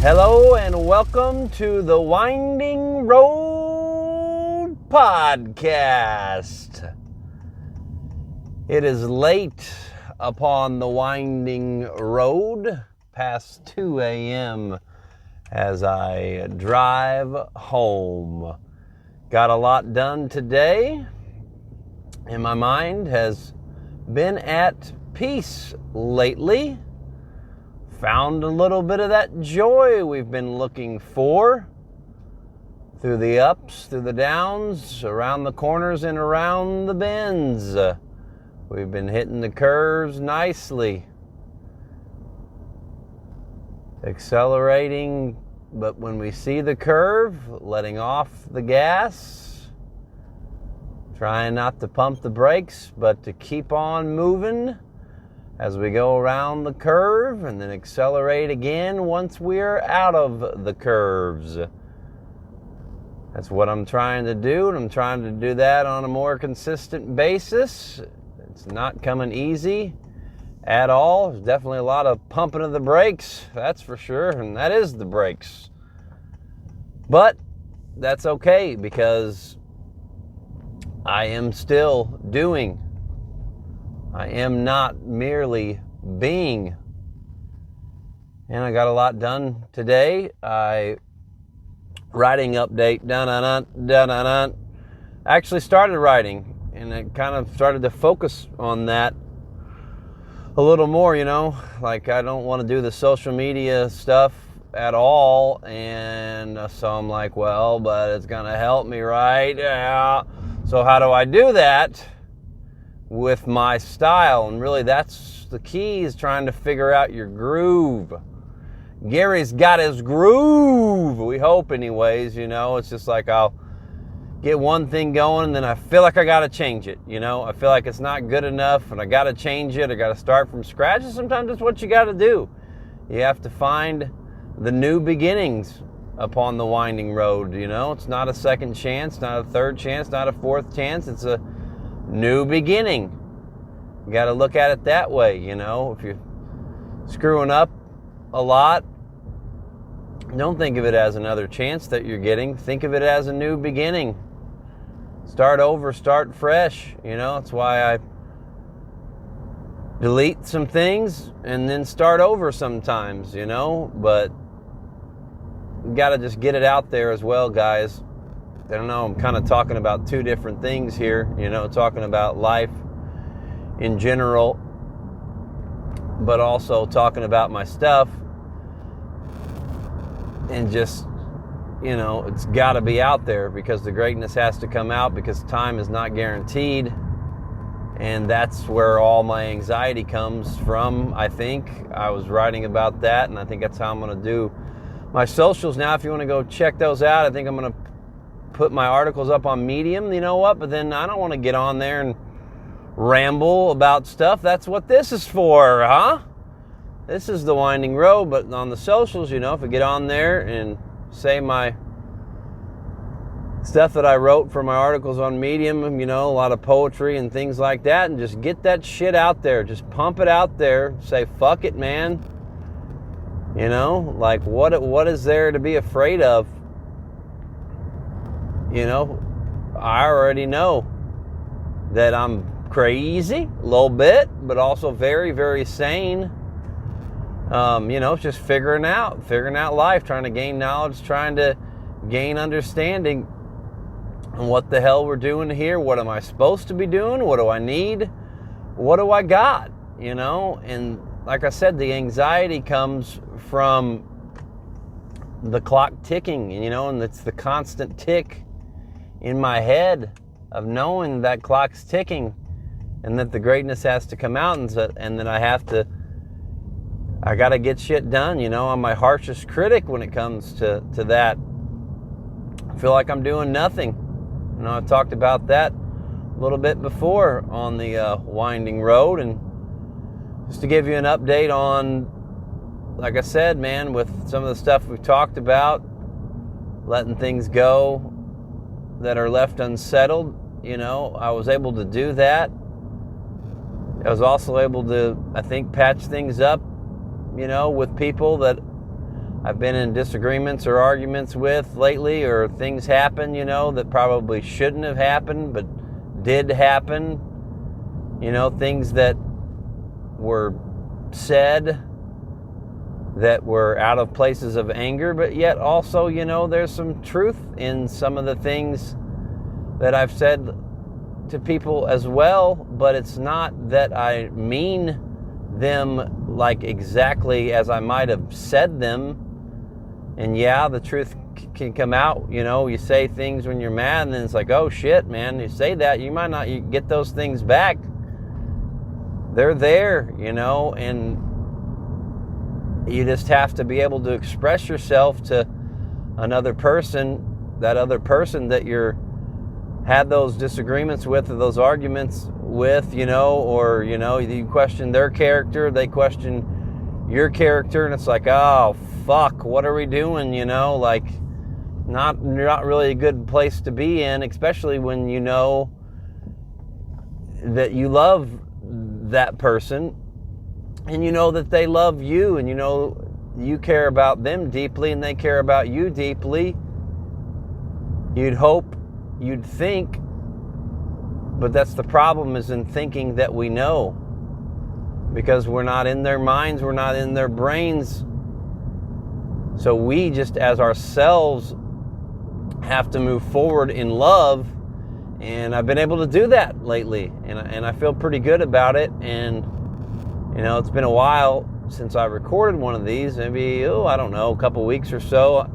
Hello and welcome to the Winding Road Podcast. It is late upon the winding road, past 2 a.m. as I drive home. Got a lot done today, and my mind has been at peace lately. Found a little bit of that joy we've been looking for through the ups, through the downs, around the corners and around the bends. We've been hitting the curves nicely, accelerating, but when we see the curve, letting off the gas, trying not to pump the brakes, but to keep on moving as we go around the curve and then accelerate again once we're out of the curves. That's what I'm trying to do, and I'm trying to do that on a more consistent basis. It's not coming easy at all. There's definitely a lot of pumping of the brakes, that's for sure, and that is the brakes. But that's okay, because I am still doing. I am not merely being. And I got a lot done today. Writing update. I actually started writing, and I kind of started to focus on that a little more, Like, I don't want to do the social media stuff at all, and so I'm like, well, but it's going to help me, right? Yeah. So how do I do that with my style? And really, that's the key, is trying to figure out your groove. Gary's got his groove, we hope anyways. It's just like I'll get one thing going and then I feel like I gotta change it. I feel like it's not good enough and I gotta change it. I gotta start from scratch, and sometimes that's what you gotta do. You have to find the new beginnings upon the winding road. It's not a second chance, not a third chance, not a fourth chance. It's a new beginning. You got to look at it that way. If you're screwing up a lot, don't think of it as another chance that you're getting. Think of it as a new beginning. Start over, start fresh. That's why I delete some things and then start over sometimes, but you got to just get it out there as well, guys. I don't know, I'm kind of talking about two different things here, talking about life in general, but also talking about my stuff. And just, it's got to be out there, because the greatness has to come out, because time is not guaranteed. And that's where all my anxiety comes from, I think. I was writing about that, and I think that's how I'm going to do my socials now. If you want to go check those out, I think I'm going to put my articles up on Medium, but then I don't want to get on there and ramble about stuff. That's what this is for, huh? This is the winding road. But on the socials, if I get on there and say my stuff that I wrote for my articles on Medium, a lot of poetry and things like that, and just get that shit out there, just pump it out there, say fuck it, man. Like, what is there to be afraid of? I already know that I'm crazy a little bit, but also very, very sane. Just figuring out life, trying to gain knowledge, trying to gain understanding on what the hell we're doing here. What am I supposed to be doing? What do I need? What do I got? And like I said, the anxiety comes from the clock ticking, and it's the constant tick in my head of knowing that clock's ticking and that the greatness has to come out, and that I got to get shit done. I'm my harshest critic when it comes to that. I feel like I'm doing nothing. I talked about that a little bit before on the winding road, and just to give you an update on, like I said, man, with some of the stuff we've talked about, letting things go that are left unsettled, I was able to do that. I was also able to, I think, patch things up, with people that I've been in disagreements or arguments with lately, or things happen, that probably shouldn't have happened, but did happen. Things that were said that were out of places of anger, but yet also, there's some truth in some of the things that I've said to people as well, but it's not that I mean them like exactly as I might have said them. And yeah, the truth can come out. You say things when you're mad, and then it's like, oh shit, man, you say that, you might not get those things back. They're there, and you just have to be able to express yourself to another person, that other person that you're had those disagreements with, or those arguments with, or, you question their character, they question your character, and it's like, oh, fuck, what are we doing, like, not really a good place to be in, especially when you know that you love that person, and you know that they love you, and you care about them deeply, and they care about you deeply. You'd hope, you'd think, but that's the problem, is in thinking that we know, because we're not in their minds, we're not in their brains. So we just, as ourselves, have to move forward in love, and I've been able to do that lately, and I feel pretty good about it. And it's been a while since I recorded one of these, maybe I don't know, a couple weeks or so.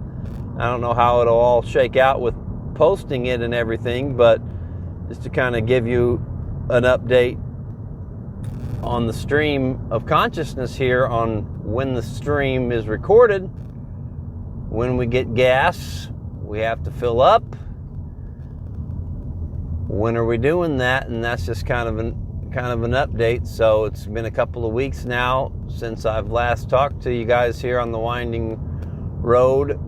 I don't know how it'll all shake out with posting it and everything, but just to kind of give you an update on the stream of consciousness here, on when the stream is recorded. When we get gas, we have to fill up. When are we doing that? And that's just kind of an update. So it's been a couple of weeks now since I've last talked to you guys here on the Winding Road.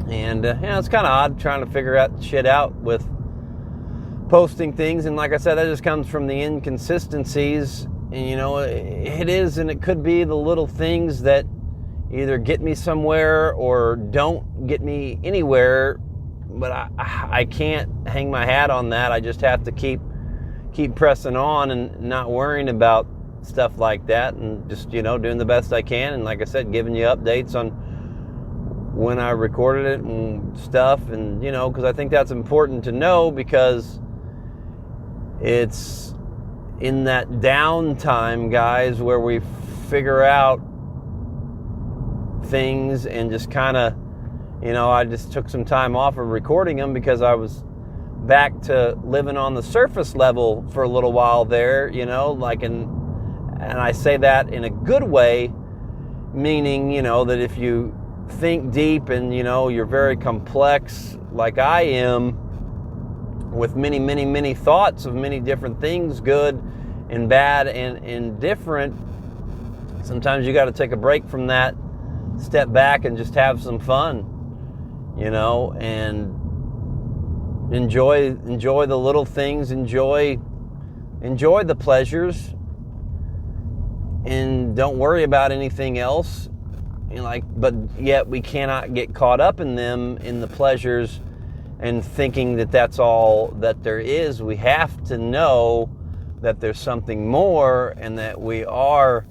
And it's kind of odd trying to figure out shit out with posting things. And like I said, that just comes from the inconsistencies. And it is, and it could be the little things that either get me somewhere or don't get me anywhere, but I can't hang my hat on that. I just have to keep pressing on and not worrying about stuff like that, and just doing the best I can, and like I said, giving you updates on when I recorded it and stuff, and because I think that's important to know, because it's in that downtime, guys, where we figure out things, and just kind of, I just took some time off of recording them because I was back to living on the surface level for a little while there, and I say that in a good way, meaning, that if you think deep and, you're very complex like I am, with many, many, many thoughts of many different things, good and bad and indifferent, sometimes you got to take a break from that, step back and just have some fun, and enjoy the little things, enjoy the pleasures, and don't worry about anything else. But yet we cannot get caught up in them, in the pleasures, and thinking that that's all that there is. We have to know that there's something more, and that we are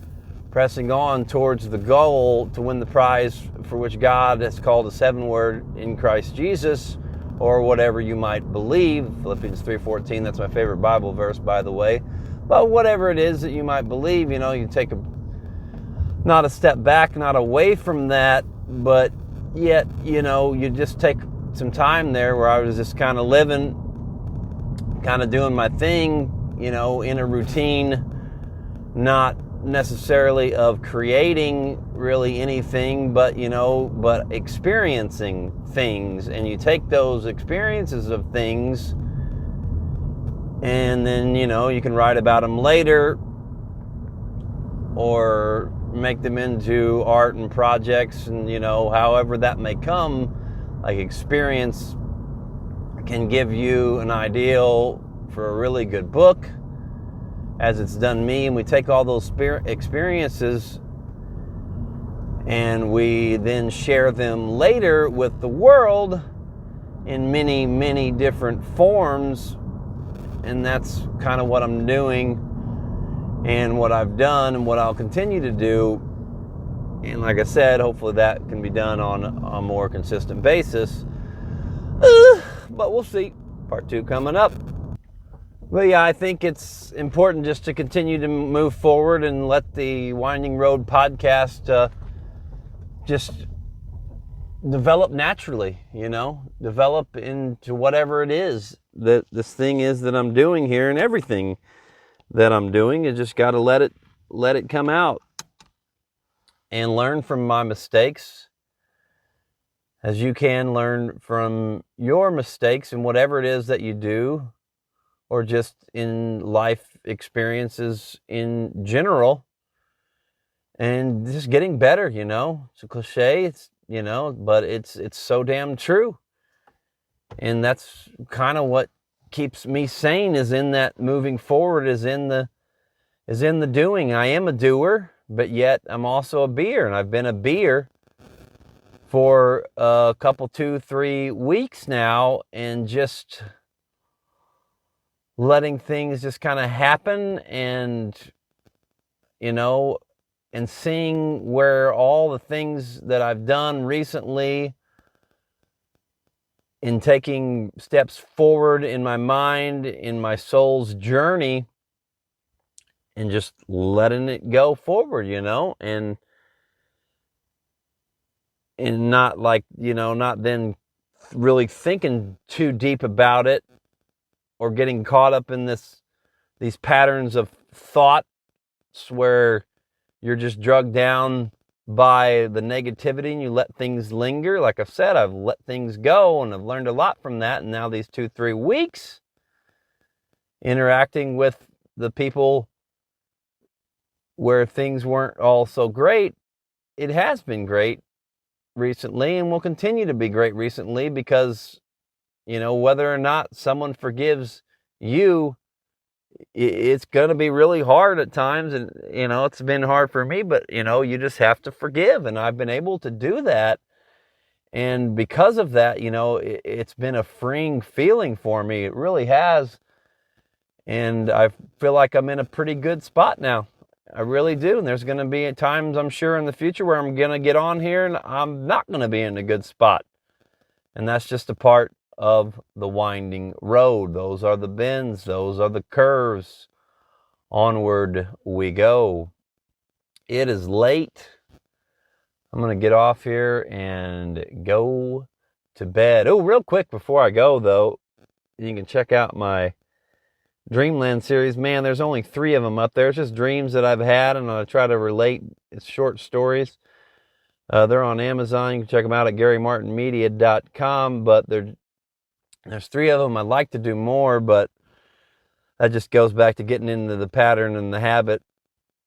pressing on towards the goal to win the prize for which God has called us heavenward in Christ Jesus, or whatever you might believe. Philippians 3:14, that's my favorite Bible verse, by the way. But whatever it is that you might believe, you take not a step back, not away from that, but yet, you just take some time there where I was just kind of living, kind of doing my thing, in a routine, not necessarily of creating really anything, but but experiencing things. And you take those experiences of things, and then you can write about them later, or make them into art and projects, and however that may come. Like, experience can give you an ideal for a really good book, as it's done me. And we take all those experiences and we then share them later with the world in many, many different forms. And that's kind of what I'm doing and what I've done and what I'll continue to do. And like I said, hopefully that can be done on a more consistent basis. But we'll see. Part 2 coming up. But yeah, I think it's important just to continue to move forward and let the Winding Road podcast just develop naturally, develop into whatever it is that this thing is that I'm doing here, and everything that I'm doing. You just got to let it come out and learn from my mistakes, as you can learn from your mistakes in whatever it is that you do, or just in life experiences in general, and just getting better. It's a cliche, but it's so damn true. And that's kind of what keeps me sane, is in that moving forward, is in the doing. I am a doer, but yet I'm also a beer, and I've been a beer for a couple, 2-3 weeks now, and just letting things just kind of happen, and and seeing where all the things that I've done recently in taking steps forward in my mind, in my soul's journey, and just letting it go forward, and not not then really thinking too deep about it, or getting caught up in these patterns of thoughts where you're just drugged down by the negativity and you let things linger. Like I've said, I've let things go, and I've learned a lot from that. And now these 2-3 weeks interacting with the people where things weren't all so great, it has been great recently, and will continue to be great recently, because whether or not someone forgives you, it's going to be really hard at times. And it's been hard for me, but you just have to forgive, and I've been able to do that. And because of that, it's been a freeing feeling for me. It really has. And I feel like I'm in a pretty good spot now. I really do. And there's going to be times, I'm sure, in the future where I'm going to get on here and I'm not going to be in a good spot. And that's just a part of the winding road. Those are the bends. Those are the curves. Onward we go. It is late. I'm going to get off here and go to bed. Oh, real quick before I go, though, you can check out my Dreamland series. Man, there's only 3 of them up there. It's just dreams that I've had, and I try to relate. It's short stories. They're on Amazon. You can check them out at GaryMartinMedia.com. But there's 3 of them. I'd like to do more, but that just goes back to getting into the pattern and the habit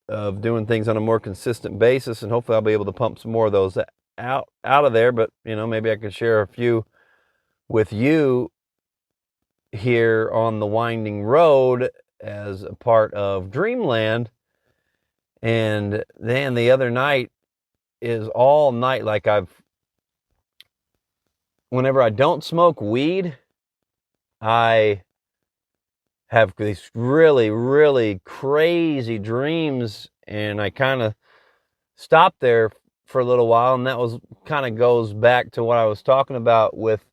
of doing things on a more consistent basis. And hopefully I'll be able to pump some more of those out of there. But, maybe I can share a few with you here on the winding road as a part of Dreamland. And then the other night is all night, like whenever I don't smoke weed, I have these really, really crazy dreams, and I kind of stopped there for a little while, and that was kind of goes back to what I was talking about with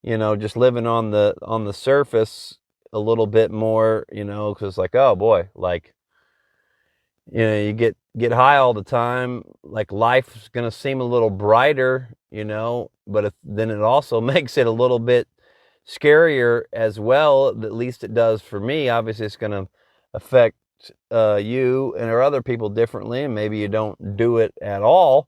just living on the surface a little bit more, because like, oh boy, like, you get high all the time, like life's going to seem a little brighter, but then it also makes it a little bit scarier as well. At least it does for me. Obviously it's going to affect you and or other people differently, and maybe you don't do it at all.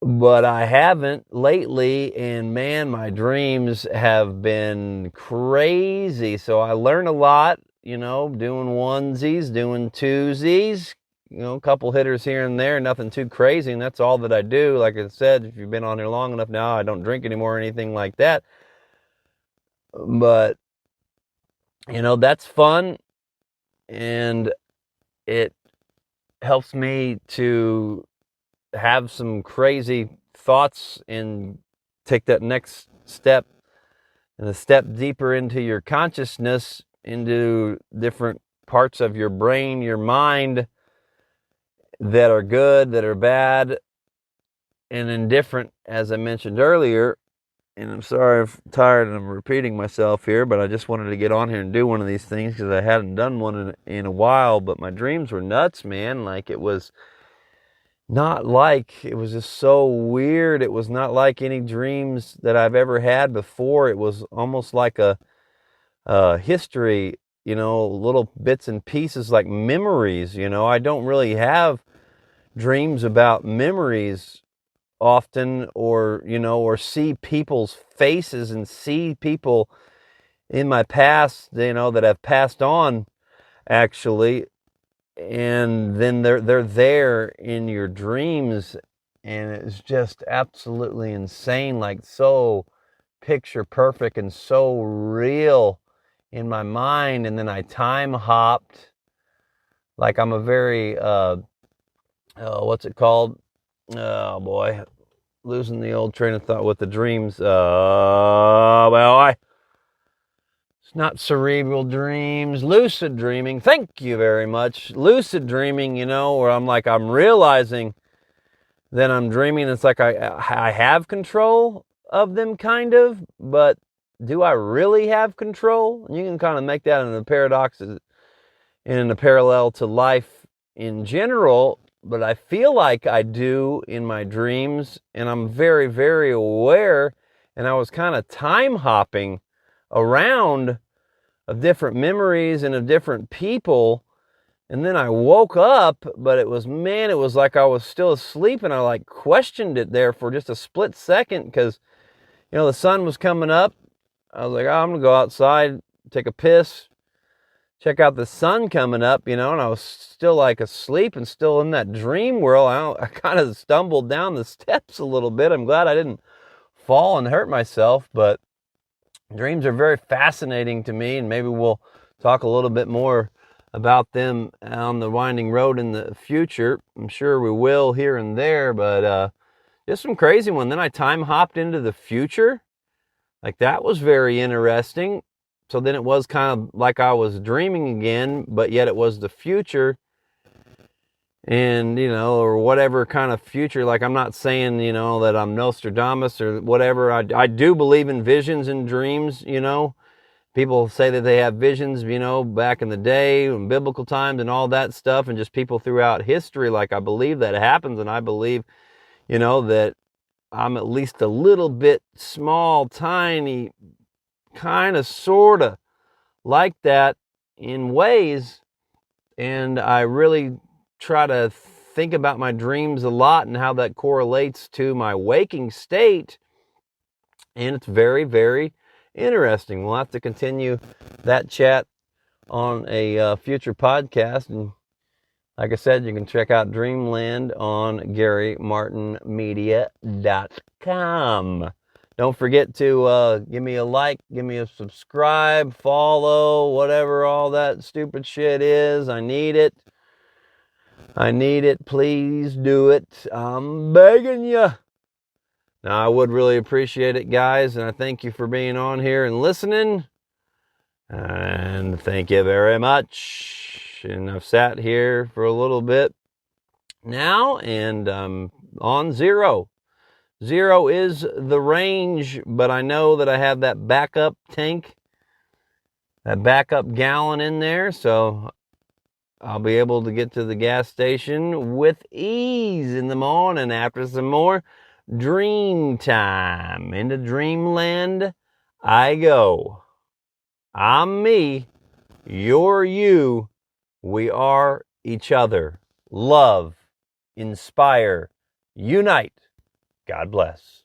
But I haven't lately, and man, my dreams have been crazy. So I learn a lot, doing onesies, doing twosies, a couple hitters here and there, nothing too crazy, and that's all that I do. Like I said, if you've been on here long enough now, I don't drink anymore or anything like that. But, that's fun, and it helps me to have some crazy thoughts and take that next step and a step deeper into your consciousness, into different parts of your brain, your mind, that are good, that are bad, and indifferent, as I mentioned earlier. And I'm sorry I'm tired and I'm repeating myself here, but I just wanted to get on here and do one of these things because I hadn't done one in a while. But my dreams were nuts, man. Like, it was just so weird. It was not like any dreams that I've ever had before. It was almost like a history, little bits and pieces, like memories. I don't really have dreams about memories often, or see people's faces and see people in my past, that have passed on, actually, and then they're there in your dreams, and it's just absolutely insane, like so picture perfect and so real in my mind. And then I time hopped, like I'm a very what's it called? Oh boy, losing the old train of thought with the dreams. It's not cerebral dreams, lucid dreaming. Thank you very much. Lucid dreaming, where I'm realizing that I'm dreaming. It's like I have control of them, kind of, but do I really have control? And you can kind of make that into a paradox and in a parallel to life in general, but I feel like I do in my dreams, and I'm very, very aware. And I was kind of time hopping around of different memories and of different people. And then I woke up, but it was like I was still asleep, and I like questioned it there for just a split second because, the sun was coming up. I was like, oh, I'm going to go outside, take a piss, check out the sun coming up, and I was still like asleep and still in that dream world. I kind of stumbled down the steps a little bit. I'm glad I didn't fall and hurt myself, but dreams are very fascinating to me, and maybe we'll talk a little bit more about them on the winding road in the future. I'm sure we will here and there, but just some crazy one. Then I time hopped into the future. Like, that was very interesting. So then it was kind of like I was dreaming again, but yet it was the future. And, or whatever kind of future. Like, I'm not saying, that I'm Nostradamus or whatever. I do believe in visions and dreams, People say that they have visions, back in the day, in biblical times and all that stuff, and just people throughout history. Like, I believe that happens, and I believe, that I'm at least a little bit small, tiny, kind of, sort of like that in ways. And I really try to think about my dreams a lot and how that correlates to my waking state. And it's very, very interesting. We'll have to continue that chat on a future podcast. And like I said, you can check out Dreamland on GaryMartinMedia.com. Don't forget to give me a like, give me a subscribe, follow, whatever all that stupid shit is. I need it. Please do it. I'm begging you. Now, I would really appreciate it, guys, and I thank you for being on here and listening. And thank you very much. And I've sat here for a little bit now, and I'm on 0. 0 is the range, but I know that I have that backup tank, that backup gallon in there, so I'll be able to get to the gas station with ease in the morning after some more dream time. Into dreamland I go. I'm me, you're you, we are each other. Love, inspire, unite. God bless.